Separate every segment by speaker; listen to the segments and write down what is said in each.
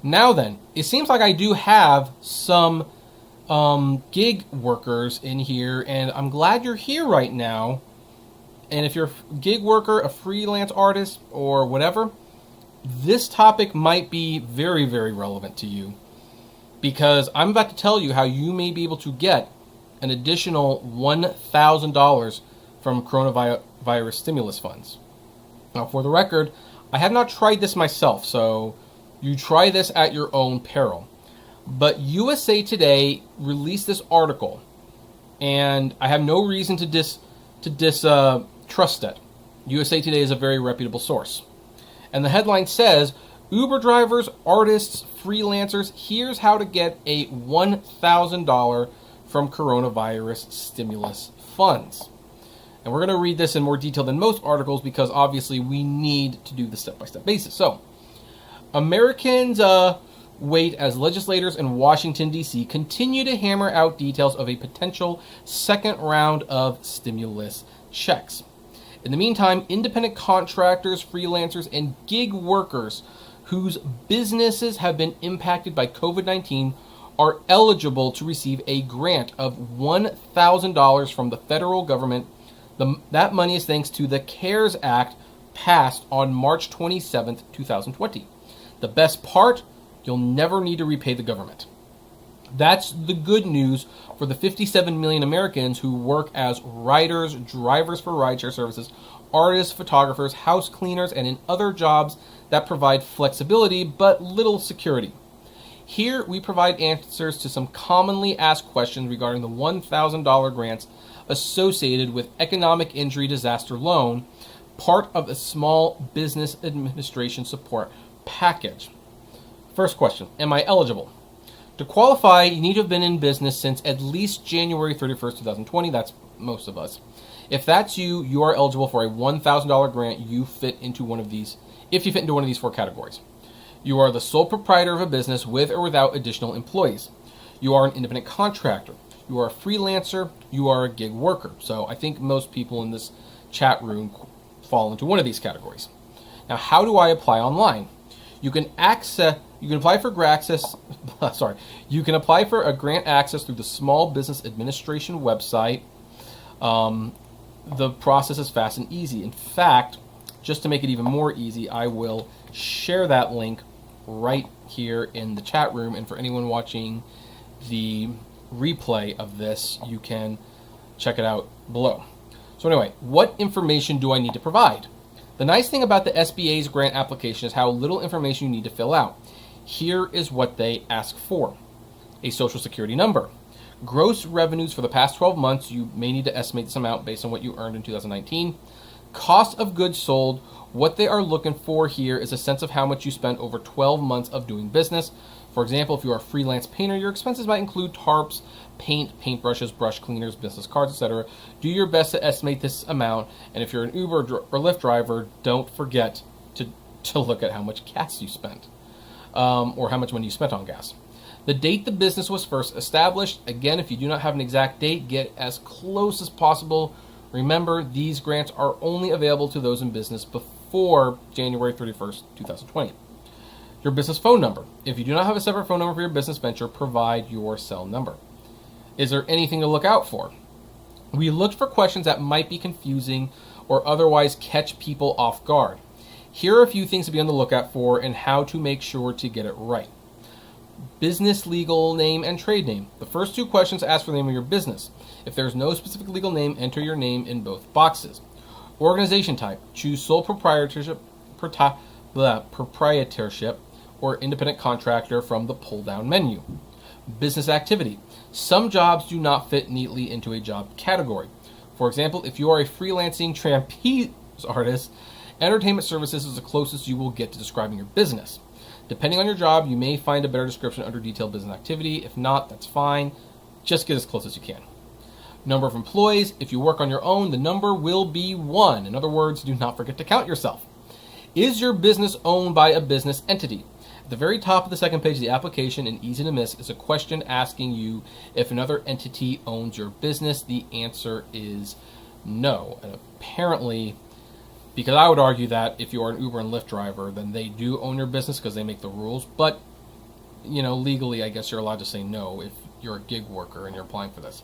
Speaker 1: Now then, it seems like I do have some gig workers in here, and I'm glad you're here right now. And if you're a gig worker, a freelance artist, or whatever, this topic might be very, very relevant to you, because I'm about to tell you how you may be able to get an additional $1,000 from coronavirus stimulus funds. Now, for the record, I have not tried this myself, so you try this at your own peril. But USA Today released this article, and I have no reason to distrust it. USA Today is a very reputable source. And the headline says, Uber drivers, artists, freelancers, here's how to get a $1,000 from coronavirus stimulus funds. And we're going to read this in more detail than most articles because obviously we need to do the step-by-step basis. So, Americans wait as legislators in Washington, D.C. continue to hammer out details of a potential second round of stimulus checks. In the meantime, independent contractors, freelancers, and gig workers whose businesses have been impacted by COVID-19 are eligible to receive a grant of $1,000 from the federal government. That money is thanks to the CARES Act passed on March 27, 2020. The best part, you'll never need to repay the government. That's the good news for the 57 million Americans who work as riders, drivers for rideshare services, artists, photographers, house cleaners, and in other jobs that provide flexibility but little security. Here we provide answers to some commonly asked questions regarding the $1,000 grants associated with Economic Injury Disaster Loan, part of the Small Business Administration Support Package. First question, am I eligible? To qualify, you need to have been in business since at least January 31st, 2020. That's most of us. If that's you, you are eligible for a $1,000 grant. You fit into one of these, if you fit into one of these four categories. You are the sole proprietor of a business with or without additional employees. You are an independent contractor. You are a freelancer. You are a gig worker. So I think most people in this chat room fall into one of these categories. Now, how do I apply online? You can apply for a grant access through the Small Business Administration website. The process is fast and easy. In fact, just to make it even more easy, I will share that link right here in the chat room. And for anyone watching the replay of this, you can check it out below. So anyway, what information do I need to provide? The nice thing about the SBA's grant application is how little information you need to fill out. Here is what they ask for. A social security number. Gross revenues for the past 12 months. You may need to estimate this amount based on what you earned in 2019. Cost of goods sold. What they are looking for here is a sense of how much you spent over 12 months of doing business. For example, if you are a freelance painter, your expenses might include tarps, paint, paintbrushes, brush cleaners, business cards, etc. Do your best to estimate this amount. And if you're an Uber or Lyft driver, don't forget to look at how much gas you spent, or how much money you spent on gas. The date the business was first established. Again, if you do not have an exact date, get as close as possible. Remember, these grants are only available to those in business before January 31st, 2020. Your business phone number. If you do not have a separate phone number for your business venture, provide your cell number. Is there anything to look out for? We looked for questions that might be confusing or otherwise catch people off guard. Here are a few things to be on the lookout for and how to make sure to get it right. Business legal name and trade name. The first two questions ask for the name of your business. If there is no specific legal name, enter your name in both boxes. Organization type. Choose sole proprietorship, or independent contractor from the pull-down menu. Business activity. Some jobs do not fit neatly into a job category. For example, if you are a freelancing trapeze artist, entertainment services is the closest you will get to describing your business. Depending on your job, you may find a better description under detailed business activity. If not, that's fine. Just get as close as you can. Number of employees. If you work on your own, the number will be 1. In other words, do not forget to count yourself. Is your business owned by a business entity? At the very top of the second page of the application, and easy to miss, is a question asking you if another entity owns your business. The answer is no. And apparently, because I would argue that if you are an Uber and Lyft driver, then they do own your business because they make the rules. But legally, I guess you're allowed to say no if you're a gig worker and you're applying for this.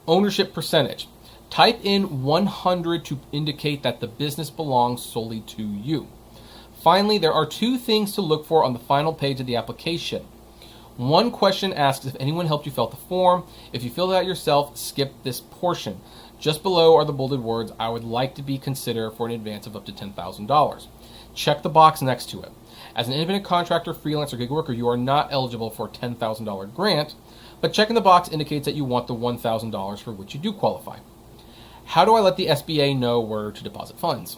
Speaker 1: Ownership percentage. Type in 100 to indicate that the business belongs solely to you. Finally, there are 2 things to look for on the final page of the application. One question asks if anyone helped you fill out the form. If you filled it out yourself, skip this portion. Just below are the bolded words, I would like to be considered for an advance of up to $10,000. Check the box next to it. As an independent contractor, freelancer, gig worker, you are not eligible for a $10,000 grant, but checking the box indicates that you want the $1,000 for which you do qualify. How do I let the SBA know where to deposit funds?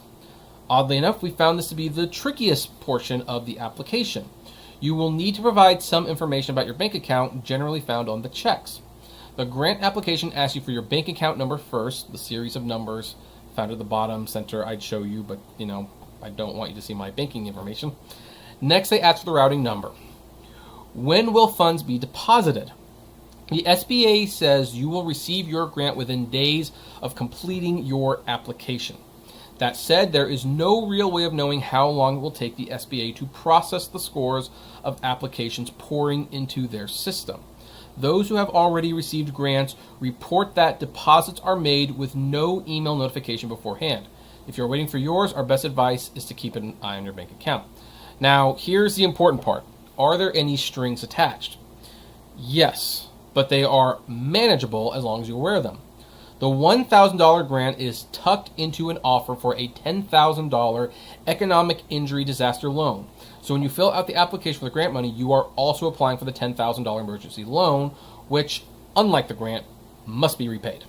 Speaker 1: Oddly enough, we found this to be the trickiest portion of the application. You will need to provide some information about your bank account, generally found on the checks. The grant application asks you for your bank account number first, the series of numbers found at the bottom center I'd show you, but I don't want you to see my banking information. Next, they ask for the routing number. When will funds be deposited? The SBA says you will receive your grant within days of completing your application. That said, there is no real way of knowing how long it will take the SBA to process the scores of applications pouring into their system. Those who have already received grants report that deposits are made with no email notification beforehand. If you're waiting for yours, our best advice is to keep an eye on your bank account. Now, here's the important part. Are there any strings attached? Yes, but they are manageable as long as you're aware of them. The $1,000 grant is tucked into an offer for a $10,000 economic injury disaster loan. So when you fill out the application for the grant money, you are also applying for the $10,000 emergency loan, which, unlike the grant, must be repaid.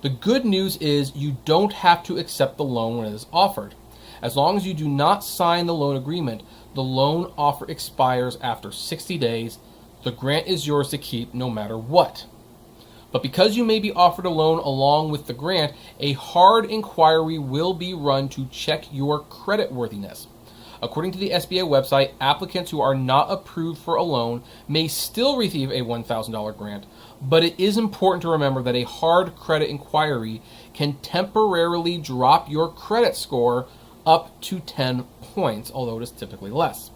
Speaker 1: The good news is you don't have to accept the loan when it is offered. As long as you do not sign the loan agreement, the loan offer expires after 60 days. The grant is yours to keep no matter what. But because you may be offered a loan along with the grant, a hard inquiry will be run to check your creditworthiness. According to the SBA website, applicants who are not approved for a loan may still receive a $1,000 grant, but it is important to remember that a hard credit inquiry can temporarily drop your credit score up to 10 points, although it is typically less.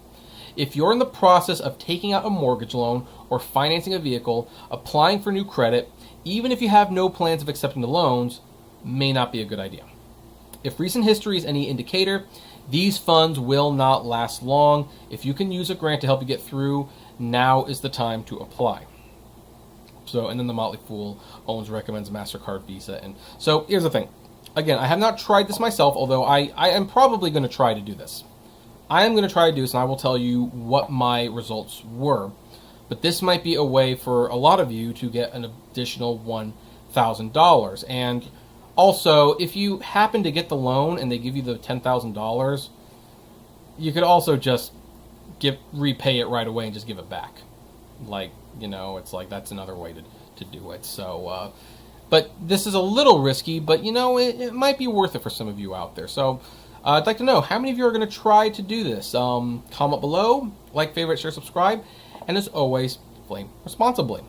Speaker 1: If you're in the process of taking out a mortgage loan or financing a vehicle, applying for new credit, even if you have no plans of accepting the loans, may not be a good idea. If recent history is any indicator, these funds will not last long. If you can use a grant to help you get through, now is the time to apply. And then the Motley Fool always recommends MasterCard, Visa. And so here's the thing. Again, I have not tried this myself, although I am probably going to try to do this. I am going to try to do this, and I will tell you what my results were. But this might be a way for a lot of you to get an additional $1,000. And also, if you happen to get the loan and they give you the $10,000, you could also just repay it right away and just give it back. It's like that's another way to do it. So, but this is a little risky, but it might be worth it for some of you out there. So I'd like to know how many of you are going to try to do this. Comment below, like, favorite, share, subscribe, and as always, flame responsibly.